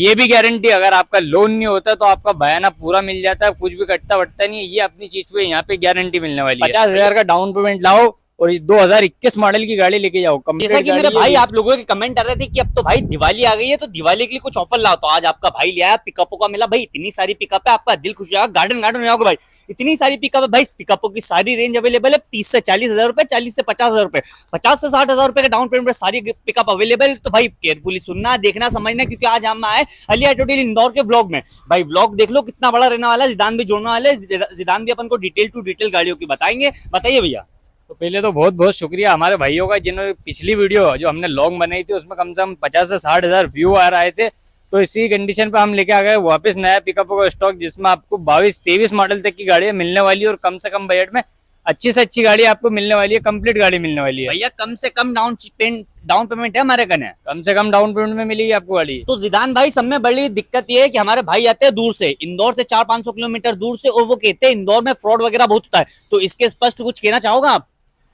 ये भी गारंटी, अगर आपका लोन नहीं होता तो आपका बयाना पूरा मिल जाता है, कुछ भी कटता वटता नहीं है। ये अपनी चीज पे यहाँ पे गारंटी मिलने वाली है। 50,000 का डाउन पेमेंट लाओ और 2021 मॉडल की गाड़ी लेके जाओ। जैसा कि मेरे भाई आप लोगों के कमेंट आ रहे थे कि अब तो भाई दिवाली आ गई है, तो दिवाली के लिए कुछ ऑफर लाओ। तो आज आपका भाई ले आया, पिकअपों का मिला भाई। इतनी सारी पिकअप है, आपका दिल खुश हो जाएगा, गार्डन गार्डन हो जाओगे भाई। इतनी सारी पिकअप है भाई। पिकअपों की सारी रेंज अवेलेबल है, 30 से 40,000 रुपए, 40 से 50,000 रुपए, 50 से 60,000 रुपए का डाउन पेमेंट पर सारी पिकअप अवेलेबल। तो भाई केयरफुली सुनना, देखना, समझना, क्योंकि आज हम आए अली ऑटोमोबाइल इंदौर के व्लॉग में। भाई व्लॉग देख लो कितना बड़ा रहने वाला है। जिदान भी जोड़ने वाले, जिदान भी अपन को डिटेल टू डिटेल गाड़ियों की बताएंगे। बताइए भैया। तो पहले तो बहुत बहुत शुक्रिया हमारे भाइयों का, जिन्होंने पिछली वीडियो जो हमने लॉन्ग बनाई थी उसमें कम से कम 50 से 60,000 व्यू आ रहे थे। तो इसी कंडीशन पे हम लेके आ गए वापस नया पिकअप का स्टॉक, जिसमें आपको 22-23 मॉडल तक की गाड़ियां मिलने वाली है और कम से कम बजट में अच्छी से अच्छी गाड़ी आपको मिलने वाली है, कंप्लीट गाड़ी मिलने वाली है। भैया कम से कम डाउन पेमेंट है हमारे कने, कम से कम डाउन पेमेंट में मिलेगी आपको गाड़ी। तो जिदान भाई सब में बड़ी दिक्कत ये है कि हमारे भाई आते हैं दूर से, इंदौर से 400-500 किलोमीटर दूर से, और वो कहते हैं इंदौर में फ्रॉड वगैरह बहुत होता है। तो इसके स्पष्ट कुछ कहना चाहोगे आप?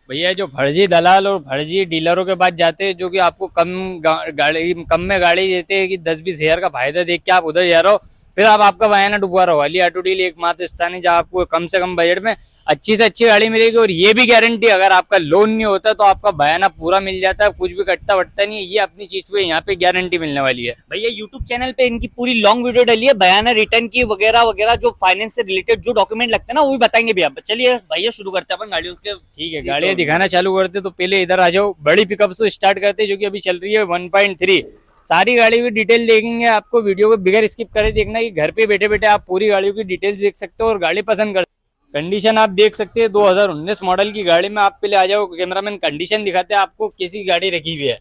भैया जो फर्जी दलाल और फर्जी डीलरों के पास जाते हैं, जो कि आपको कम में गाड़ी देते हैं कि 10-20 हजार का फायदा देख के आप उधर जा रहे हो, फिर आप आपका बयाना डुबवा रहे हो। अली ऑटो डील एकमात्र स्थान है जहाँ आपको कम से कम बजट में अच्छी से अच्छी गाड़ी मिलेगी। और ये भी गारंटी, अगर आपका लोन नहीं होता तो आपका बयाना पूरा मिल जाता है, कुछ भी कटता वटता नहीं है। ये अपनी चीज पे यहाँ पे गारंटी मिलने वाली है। भैया यूट्यूब चैनल पे इनकी पूरी लॉन्ग वीडियो डली है, बयाना रिटर्न की वगैरह वगैरह, जो फाइनेंस से रिलेटेड जो डॉक्यूमेंट लगते हैं ना वो भी बताएंगे भैया। चलिए भैया शुरू करते हैं अपन गाड़ियों के। ठीक है, गाड़ियां दिखाना चालू करते तो पहले इधर आ जाओ, बड़ी पिकअप से स्टार्ट करते जो कि अभी चल रही है 1.3। सारी गाड़ियों की डिटेल देखेंगे, आपको वीडियो को बिगर स्किप करे देखना कि घर पे बैठे बैठे आप पूरी गाड़ियों की डिटेल्स देख सकते हो और गाड़ी पसंद कर। कंडीशन आप देख सकते हैं 2019 मॉडल की गाड़ी में। आप पहले आ जाओ, कैमरामैन कंडीशन दिखाते हैं आपको कैसी गाड़ी रखी हुई है।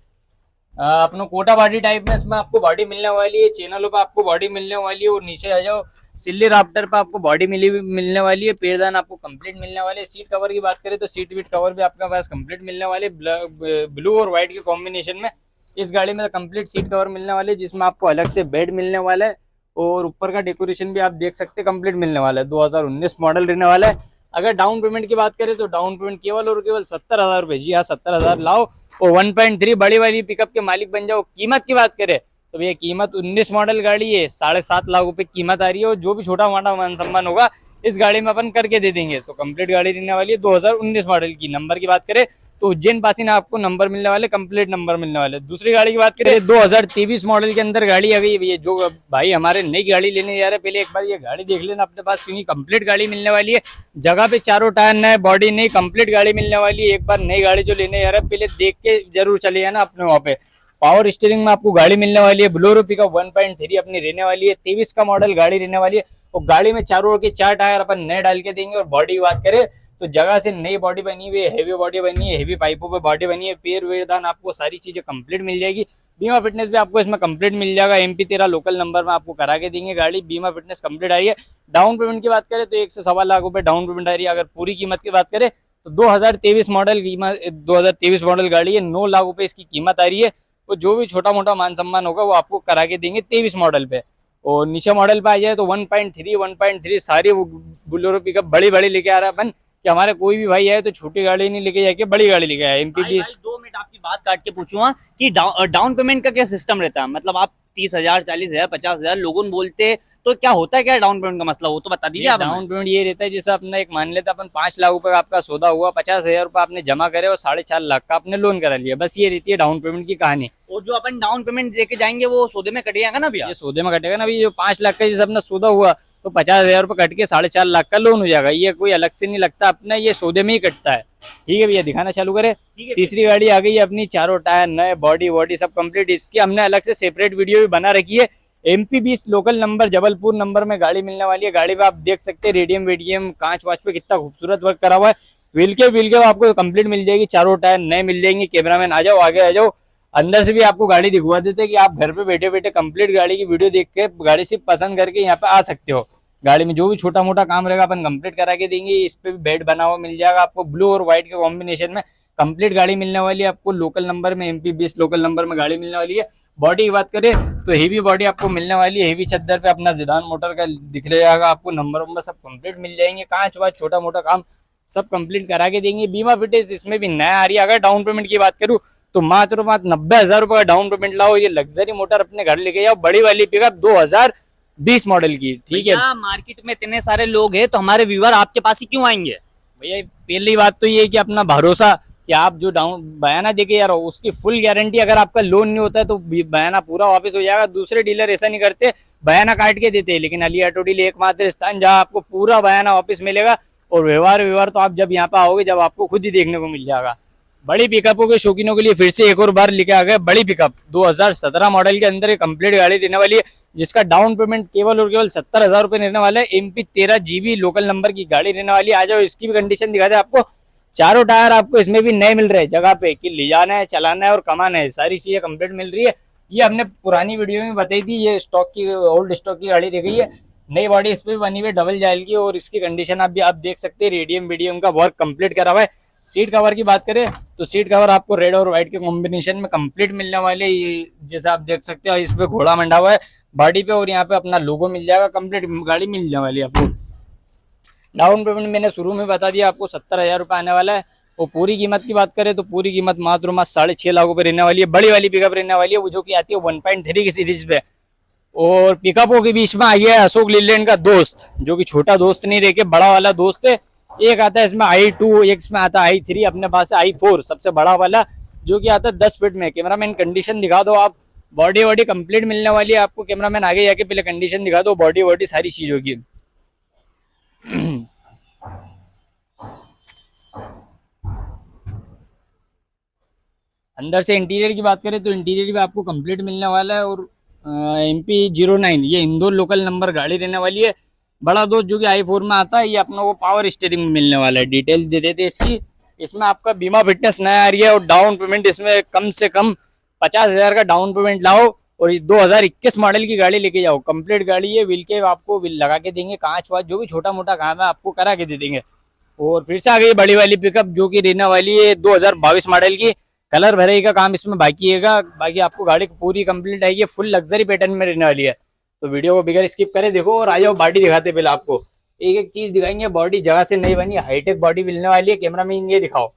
अपना कोटा बॉडी टाइप में इसमें आपको बॉडी मिलने वाली है, चैनलों पे आपको बॉडी मिलने वाली है। और नीचे आ जाओ, सिल्ली राफ्टर पे आपको बॉडी मिलने वाली है। पैरदान आपको कंप्लीट मिलने वाले। सीट कवर की बात करें तो सीट वीट कवर भी आपके पास कंप्लीट मिलने वाले, ब्लू और व्हाइट के कॉम्बिनेशन में इस गाड़ी में कंप्लीट सीट कवर मिलने वाले, जिसमें आपको अलग से बेड मिलने वाला है। और ऊपर का डेकोरेशन भी आप देख सकते हैं कंप्लीट मिलने वाला है। 2019 मॉडल रहने वाला है। अगर डाउन पेमेंट की बात करें तो डाउन पेमेंट केवल और केवल 70,000 रुपए, जी हाँ 70,000 लाओ और 1.3 बड़ी वाली पिकअप के मालिक बन जाओ। कीमत की बात करें तो भैया कीमत 19 मॉडल गाड़ी है, 7.5 लाख रुपए कीमत आ रही है। और जो भी छोटा मोटा मान सम्मान होगा इस गाड़ी में अपन करके दे देंगे। तो कंप्लीट गाड़ी रहने वाली है 2019 मॉडल की। नंबर की बात करें तो उज्जैन पासी ना आपको नंबर मिलने वाले, कंप्लीट नंबर मिलने वाले। दूसरी गाड़ी की बात करें 2023 मॉडल के अंदर गाड़ी आ गई है। जो भाई हमारे नई गाड़ी लेने जा रहे हैं, पहले एक बार ये गाड़ी देख लेना अपने पास, क्योंकि कंप्लीट गाड़ी मिलने वाली है। जगह पे चारों टायर नए, बॉडी नई, कंप्लीट गाड़ी मिलने वाली है। एक बार नई गाड़ी जो लेने जा रहे हैं पहले देख के जरूर चले जाना अपने वहाँ पे। पावर स्टीयरिंग में आपको गाड़ी मिलने वाली है। ब्लोरो पिकअप 1.3 अपनी रहने वाली है। 23 का मॉडल गाड़ी रहने वाली है। और गाड़ी में चारों ओर के 4 टायर अपन नए डाल के देंगे। और बॉडी की बात करें तो जगह से नई बॉडी बनी हुई है, हेवी बॉडी बनी है, हेवी पाइपों पे बॉडी बनी है। पैर वेरदान आपको सारी चीजें कंप्लीट मिल जाएगी। बीमा फिटनेस भी आपको इसमें कंप्लीट मिल जाएगा। MP13 लोकल नंबर में आपको करा के देंगे गाड़ी। बीमा फिटनेस कंप्लीट आई है। डाउन पेमेंट की बात करें तो 1 से 1.25 लाख रुपए डाउन पेमेंट आ रही है। अगर पूरी कीमत की बात करें तो 2023 मॉडल कीमत, 2023 मॉडल गाड़ी है, 9 लाख रुपए इसकी कीमत आ रही है। और जो भी छोटा मोटा मान सम्मान होगा वो आपको करा के देंगे 23 मॉडल पे। और नीचे मॉडल पे आ जाए तो 1.3 सारी बुलेरो पिकअप बड़ी बड़ी लेके आ रहा है अपन, कि हमारे कोई भी भाई आए तो छोटी गाड़ी नहीं लेके जाके बड़ी गाड़ी लेके आए। MP20। 2 मिनट आपकी बात काट के पूछूंगा कि डाउन पेमेंट का क्या सिस्टम रहता है? मतलब आप 30,000, 40,000, 50,000 लोगों बोलते, तो क्या होता है, क्या डाउन पेमेंट का मसला वो तो बता दीजिए आप। डाउन पेमेंट ये रहता है जैसे अपना एक मान लेते अपन 5 लाख रुपए का आपका सौदा हुआ, 50,000 रुपए आपने जमा करे और 4.5 लाख का आपने लोन करा लिया। बस ये रहती है डाउन पेमेंट की कहानी। और जो अपन डाउन पेमेंट देके जाएंगे वो सौदे में कट जाएगा ना भैया? ये सौदे में कटेगा ना भैया। जो 5 लाख का जैसे अपना सौदा हुआ तो 50,000 रुपए कट के 4.5 लाख का लोन हो जाएगा। ये कोई अलग से नहीं लगता अपना, ये सौदे में ही कटता है। ठीक है भैया, दिखाना चालू करें। तीसरी गाड़ी आ गई है अपनी, चारों टायर नए, बॉडी वॉडी सब कंप्लीट। इसकी हमने अलग से सेपरेट वीडियो भी बना रखी है। MP20 local number, Jabalpur number में गाड़ी मिलने वाली है। गाड़ी पे आप देख सकते हैं रेडियम वेडियम कांच वाच पे कितना खूबसूरत वर्क करा हुआ है। व्हील के आपको कंप्लीट मिल जाएगी, चारों टायर नए मिल जाएंगे। कैमरामैन आ जाओ, आगे आ जाओ। अंदर से भी आपको गाड़ी दिखवा देते हैं कि आप घर पे बैठे बैठे कंप्लीट गाड़ी की वीडियो देख के गाड़ी सिर्फ पसंद करके यहाँ पे आ सकते हो। गाड़ी में जो भी छोटा मोटा काम रहेगा अपन कंप्लीट करा के देंगे। इस पे भी बेड बना हुआ मिल जाएगा आपको, ब्लू और व्हाइट के कॉम्बिनेशन में कंप्लीट गाड़ी मिलने वाली है आपको। लोकल नंबर में, MP20 लोकल नंबर में गाड़ी मिलने वाली है। बॉडी की बात करें तो हेवी बॉडी आपको मिलने वाली है। हेवी चद्दर पे अपना जिदान मोटर का दिख रहेगा आपको। नंबर वंबर सब कंप्लीट मिल जाएंगे। कांच वाच छोटा मोटा काम सब कंप्लीट करा के देंगे। बीमा फिटनेस इसमें भी नया आ रही है। अगर डाउन पेमेंट की बात करूँ तो मात्र 90,000 रुपए का डाउन पेमेंट लाओ, ये लग्जरी मोटर अपने घर लेके जाओ, बड़ी वाली पिकअप 2020 मॉडल की। ठीक है भैया, मार्केट में इतने सारे लोग हैं तो हमारे व्यूअर आपके पास ही क्यों आएंगे? भैया, पहली बात तो ये है कि अपना भरोसा, कि आप जो डाउन बयाना देके यार उसकी फुल गारंटी, अगर आपका लोन नहीं होता है तो बयाना पूरा वापस हो जाएगा। दूसरे डीलर ऐसा नहीं करते, बयाना काट के देते हैं, लेकिन अली ऑटो डील एकमात्र स्थान जहां आपको पूरा बयाना वापस मिलेगा। और व्यवहार तो आप जब यहाँ पे आओगे, जब आपको खुद ही देखने को मिल जाएगा। बड़ी पिकअपों के शौकीनों के लिए फिर से एक और बार लेके आ गए बड़ी पिकअप 2017 मॉडल के अंदर, एक कंप्लीट गाड़ी रहने वाली है, जिसका डाउन पेमेंट केवल और केवल 70,000 रुपए रहने वाला है। MP 13 GB लोकल नंबर की गाड़ी रहने वाली है। आ जाओ, इसकी भी कंडीशन दिखाते हैं आपको। चारों टायर आपको इसमें भी नए मिल रहे हैं जगह पे, कि ले जाना है, चलाना है और कमाना है, सारी चीजें कंप्लीट मिल रही है। ये हमने पुरानी वीडियो में बताई थी, ये स्टॉक की, ओल्ड स्टॉक की गाड़ी दी गई है। नई बॉडी इस पे भी बनी हुई है डबल जाइल की, और इसकी कंडीशन आप देख सकते हैं, रेडियम वीडियम का वर्क कंप्लीट करा हुआ है। सीट कवर की बात करें तो सीट कवर आपको रेड और व्हाइट के कॉम्बिनेशन में कंप्लीट मिलने वाले, जैसे आप देख सकते हो इस पे घोड़ा मंडा हुआ है बॉडी पे, और यहाँ पे अपना लोगो मिल जाएगा। कंप्लीट गाड़ी मिलने वाली है आपको। डाउन पेमेंट मैंने शुरू में बता दिया आपको 70,000 रुपये आने वाला है। और पूरी कीमत की बात करें तो पूरी कीमत मात्र 6.5 लाख रुपए रहने वाली है। बड़ी वाली पिकअप रहने वाली है, वो जो कि आती है 1.3 की सीरीज पे। और पिकअपों के बीच में आ गया है अशोक लीलैंड का दोस्त, जो कि छोटा दोस्त नहीं रह के बड़ा वाला दोस्त है। एक आता है इसमें i2, एक इसमें आता है i3, अपने पास है i4 सबसे बड़ा वाला, जो कि आता है 10 फीट में। कैमरामैन कंडीशन दिखा दो आप, बॉडी वॉडी कंप्लीट मिलने वाली है आपको। कैमरामैन आगे जाके पहले कंडीशन दिखा दो, बॉडी वॉडी सारी चीजों की। अंदर से इंटीरियर की बात करें तो इंटीरियर भी आपको कंप्लीट मिलने वाला है। और MP09 ये इंदौर लोकल नंबर गाड़ी रहने वाली है। बड़ा दोस्त जो कि i4 में आता है, ये अपना को पावर स्टीयरिंग में मिलने वाला है। डिटेल दे देते इसकी। इसमें आपका बीमा फिटनेस नया आ रही है, और डाउन पेमेंट इसमें कम से कम 50,000 का डाउन पेमेंट लाओ, और 2021 मॉडल की गाड़ी लेके जाओ। कंप्लीट गाड़ी है, व्हील के आपको लगा के देंगे, कांच वाच जो भी छोटा मोटा काम है आपको करा के दे देंगे। और फिर से आ गई बड़ी वाली पिकअप, जो कि रहने वाली है 2022 मॉडल की। कलर भरे का काम इसमें बाकी है, बाकी आपको गाड़ी पूरी कंप्लीट आएगी, फुल लग्जरी पैटर्न में रहने वाली है। तो वीडियो को बिगर स्किप करे देखो, और आ जाओ बॉडी दिखाते पहले आपको। एक एक चीज दिखाएंगे। बॉडी जगह से नहीं बनी, हाईटेक बॉडी मिलने वाली है। कैमरा में ये दिखाओ,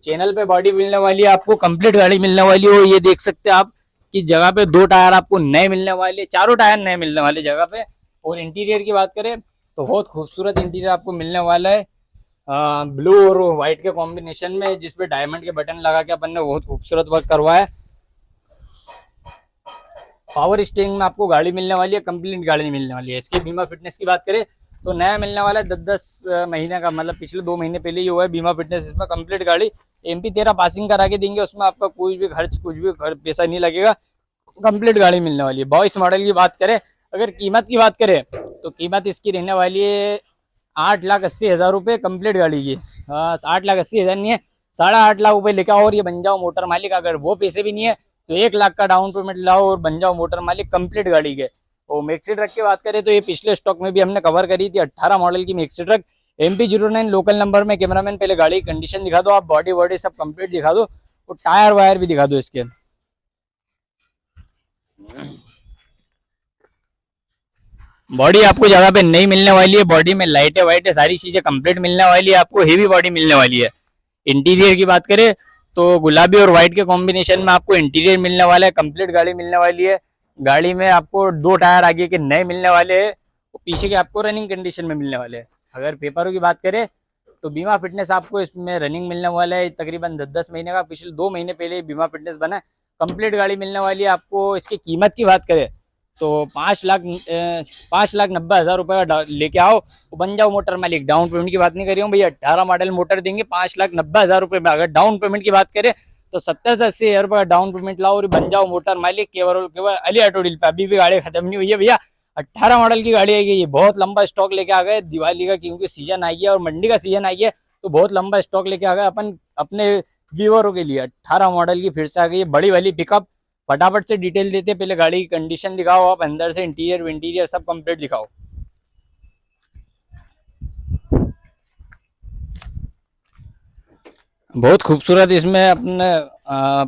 चैनल पे बॉडी मिलने वाली है आपको, कंप्लीट गाड़ी मिलने वाली है। ये देख सकते हैं आप कि जगह पे 2 टायर आपको नए मिलने वाले, चारों टायर नए मिलने वाले जगह पे। और इंटीरियर की बात करें तो बहुत खूबसूरत इंटीरियर आपको मिलने वाला है, ब्लू और व्हाइट के कॉम्बिनेशन में, जिसपे डायमंड के बटन लगा के अपन ने बहुत खूबसूरत वर्क करवाया है। पावर स्टीयरिंग में आपको गाड़ी मिलने वाली है, कंप्लीट गाड़ी मिलने वाली है। इसके बीमा फिटनेस की बात करें तो नया मिलने वाला है 10 महीने का, मतलब पिछले 2 महीने पहले ही हुआ है बीमा फिटनेस। इसमें कंप्लीट गाड़ी MP 13 पासिंग करा के देंगे, उसमें आपका कोई भी खर्च कुछ भी पैसा नहीं लगेगा। कंप्लीट गाड़ी मिलने वाली है। 22 मॉडल की बात करें, अगर कीमत की बात करें तो कीमत इसकी रहने वाली है 8,80,000 रुपये कंप्लीट गाड़ी की। 8,80,000 नहीं है, 8.5 लाख रुपए लेके आओ और ये बन जाओ मोटर मालिक। अगर वो पैसे भी नहीं है तो 1 लाख का डाउन पेमेंट लाओ और बन जाओ मोटर मालिक कंप्लीट गाड़ी के। और मैक्सी ट्रक की बात करें तो ये पिछले स्टॉक में भी हमने कवर करी थी, 18 मॉडल की maxi truck MP09 local number में। कैमरामैन पहले गाड़ी की कंडीशन दिखा दो, आप बॉडी वॉडी सब कंप्लीट दिखा दो, और टायर वायर भी दिखा दो इसके। बॉडी आपको जगह पे नहीं मिलने वाली है, बॉडी में लाइटें वाइटें सारी चीजें कंप्लीट मिलने वाली है आपको, हेवी बॉडी मिलने वाली है। इंटीरियर की बात करें तो गुलाबी और व्हाइट के कॉम्बिनेशन में आपको इंटीरियर मिलने वाला है, कंप्लीट गाड़ी मिलने वाली है। गाड़ी में आपको 2 टायर आगे के नए मिलने वाले हैं, पीछे के आपको रनिंग कंडीशन में मिलने वाले हैं। अगर पेपरों की बात करें तो बीमा फिटनेस आपको इसमें रनिंग मिलने वाला है तकरीबन 10 महीने का, पिछले 2 महीने पहले बीमा फिटनेस बना है। कंप्लीट गाड़ी मिलने वाली है आपको। इसकी कीमत की बात करें तो 5,90,000 रुपये का लेके आओ, बन जाओ मोटर मालिक। डाउन पेमेंट की बात नहीं कर रही हूँ भैया, 18 मॉडल मोटर देंगे 5,90,000 रुपये में। अगर डाउन पेमेंट की बात करें तो 70 से 80,000 रुपये का डाउन पेमेंट लाओ और बन जाओ मोटर मालिक केवल और केवल अली ऑटो डील पे। अभी भी गाड़ी खत्म नहीं हुई है भैया, 18 मॉडल की गाड़ी आएगी। ये बहुत लंबा स्टॉक लेके आ गए दिवाली का, क्योंकि सीजन आई है और मंडी का सीजन आई है, तो बहुत लंबा स्टॉक लेके आ गए अपन अपने व्यूअरों के लिए। 18 मॉडल की फिर से आ गई बड़ी वाली पिकअप। फटाफट से डिटेल देते, पहले गाड़ी की कंडीशन दिखाओ आप, अंदर से इंटीरियर विंटीरियर सब कंप्लीट दिखाओ। बहुत खूबसूरत इसमें अपने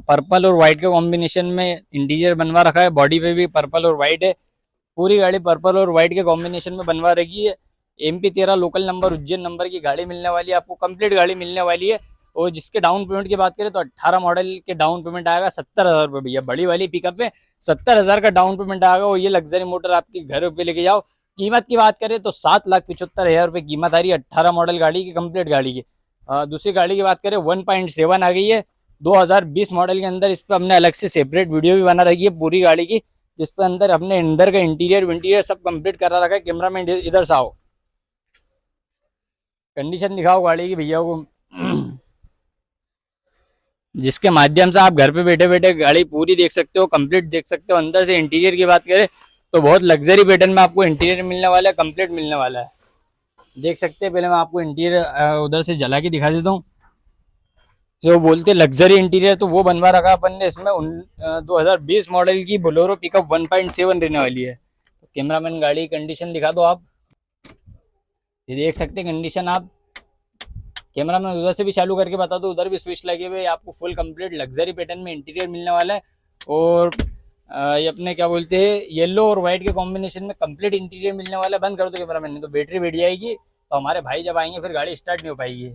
पर्पल और व्हाइट के कॉम्बिनेशन में इंटीरियर बनवा रखा है। बॉडी पे भी पर्पल और व्हाइट है, पूरी गाड़ी पर्पल और व्हाइट के कॉम्बिनेशन में बनवा रखी है। MP 13 local number Ujjain number की गाड़ी मिलने वाली है आपको, कंप्लीट गाड़ी मिलने वाली है। और जिसके डाउन पेमेंट की बात करें तो 18 मॉडल के डाउन पेमेंट आएगा 70,000 रुपये भैया। बड़ी वाली पिकअप पे 70,000 का डाउन पेमेंट आएगा और ये लग्जरी मोटर आपके घर पे लेके जाओ। कीमत की बात करें तो 7,75,000 रुपये कीमत आ रही है 18 मॉडल गाड़ी की, कंप्लीट गाड़ी की। दूसरी गाड़ी की बात करें 1.7 आ गई है 2020 मॉडल के अंदर। इस पर हमने अलग से सेपरेट वीडियो भी बना रखी है पूरी गाड़ी की, जिस पर अंदर हमने अंदर का इंटीरियर सब कंप्लीट करा रखा है। कैमरा मैन इधर से आओ, कंडीशन दिखाओ गाड़ी की भैया को, जिसके माध्यम से आप घर पे बैठे बैठे गाड़ी पूरी देख सकते हो, कंप्लीट देख सकते हो। अंदर से इंटीरियर की बात करें तो बहुत लग्जरी पैटर्न में आपको इंटीरियर मिलने वाला है, कंप्लीट मिलने वाला है। देख सकते हैं, पहले मैं आपको इंटीरियर उधर से जला के दिखा देता हूँ। जो बोलते लग्जरी इंटीरियर तो वो बनवा रखा अपन ने इसमें। 2020 मॉडल की बोलेरो पिकअप 1.7 रहने वाली है। तो कैमरामैन गाड़ी की कंडीशन दिखा दो आप, ये देख सकते हैं कंडीशन आप। कैमरामैन उधर से भी चालू करके बता दो, उधर भी स्विच लगे हुए, आपको फुल कंप्लीट लग्जरी पैटर्न में इंटीरियर मिलने वाला है। और ये अपने क्या बोलते हैं येलो और व्हाइट के कॉम्बिनेशन में कंप्लीट इंटीरियर मिलने वाला है। बंद कर दो कैमरामैन, तो बैटरी बैठ जाएगी, तो हमारे भाई जब आएंगे फिर गाड़ी स्टार्ट नहीं हो पाएगी।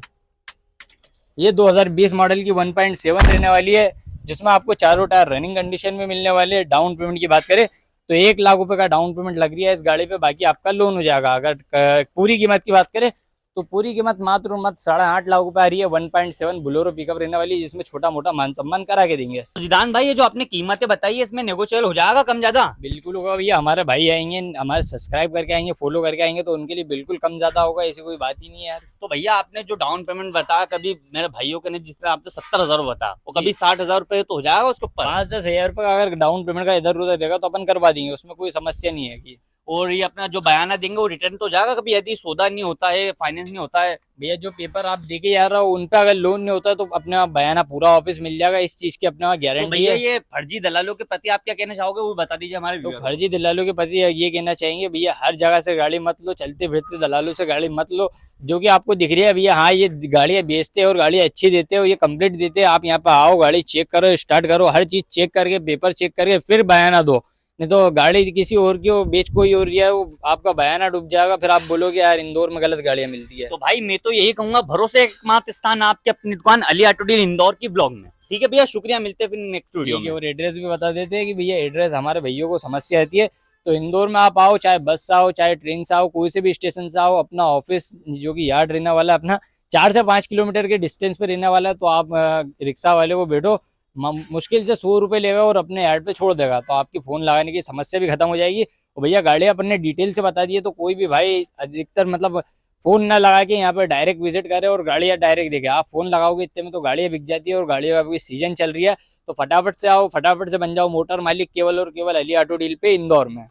ये 2020 मॉडल की 1.7 रहने वाली है, जिसमें आपको चारों टायर रनिंग कंडीशन में मिलने वाले हैं। डाउन पेमेंट की बात करें तो 1 लाख रुपए का डाउन पेमेंट लग रही है इस गाड़ी पे, बाकी आपका लोन हो जाएगा। अगर पूरी कीमत की बात करें तो पूरी कीमत मात्र 8.5 लाख रुपए आ रही है। 1.7 बोलेरो पिकअप रहने वाली है, जिसमें छोटा मोटा मान सम्मान करा के देंगे। जिदान भाई, ये जो आपने कीमतें बताई है इसमें नेगोशिएबल हो जाएगा कम ज्यादा? बिल्कुल होगा भैया, हमारे भाई आएंगे, हमारे सब्सक्राइब करके आएंगे, फॉलो करके आएंगे, तो उनके लिए बिल्कुल कम ज्यादा होगा, ऐसी कोई बात ही नहीं है यार। तो भैया आपने जो डाउन पेमेंट बताया, कभी मेरे भाइयों के ने जिस तरह आपने 70,000 बताया, वो कभी 60,000 रुपए तो हो जाएगा उसके ऊपर? 5-10 हजार रुपये का अगर डाउन पेमेंट का इधर उधर रहेगा तो अपन करवा देंगे, उसमें कोई समस्या नहीं है कि। और ये अपना जो बयाना देंगे वो रिटर्न तो हो जाएगा कभी, यदि सौदा नहीं होता है, फाइनेंस नहीं होता है? भैया जो पेपर आप देके जा रहे हो उन पे अगर लोन नहीं होता तो अपने वहाँ बयाना पूरा वापस मिल जाएगा, इस चीज की अपने वहाँ तो गारंटी भैया है। ये फर्जी दलालों के प्रति आप क्या कहना चाहोगे, वो बता दीजिए हमारे तो व्यूअर्स को। फर्जी दलालों के प्रति ये कहना चाहेंगे भैया, हर जगह से गाड़ी मत लो, चलते फिरते दलालों से गाड़ी मत लो। जो कि आपको दिख रही है भैया, हाँ ये गाड़ियाँ बेचते हैं और गाड़ियाँ अच्छी देते हैं और ये कंप्लीट देते हैं। आप यहाँ पे आओ, गाड़ी चेक करो, स्टार्ट करो, हर चीज चेक करके, पेपर चेक करके फिर बयाना दो। नहीं तो गाड़ी किसी और की हो, बेच कोई और रही है, वो आपका बयाना डूब जाएगा, फिर आप बोलोगे यार इंदौर में गलत गाड़ियां मिलती है। तो भाई मैं तो यही कहूंगा, भरोसे एकमात्र स्थान आपके अपनी दुकान अली ऑटो डील इंदौर की ब्लॉग में। ठीक है भैया, शुक्रिया, मिलते हैं फिर नेक्स्ट वीडियो में। और एड्रेस भी बता देते हैं कि भैया एड्रेस हमारे भैया को समस्या आती है, तो इंदौर में आप आओ, चाहे बस से आओ, चाहे ट्रेन से आओ, कोई से भी स्टेशन से आओ। अपना ऑफिस जो कि यार्ड रहने वाला है अपना 4 से 5 किलोमीटर के डिस्टेंस पे रहने वाला है। तो आप रिक्शा वाले को बैठो, मुश्किल से 100 रुपये लेगा और अपने यार्ड पे छोड़ देगा, तो आपकी फोन लगाने की समस्या भी खत्म हो जाएगी। और भैया गाड़ियाँ अपन ने डिटेल से बता दी है, तो कोई भी भाई अधिकतर मतलब फोन ना लगा के यहाँ पे डायरेक्ट विजिट करे और गाड़ियाँ डायरेक्ट देखे। आप फोन लगाओगे इतने में तो गाड़ियाँ बिक जाती है, और गाड़ियों का सीजन चल रही है, तो फटाफट से आओ, फटाफट से बन जाओ मोटर मालिक, केवल और केवल अली ऑटो डील पे इंदौर में।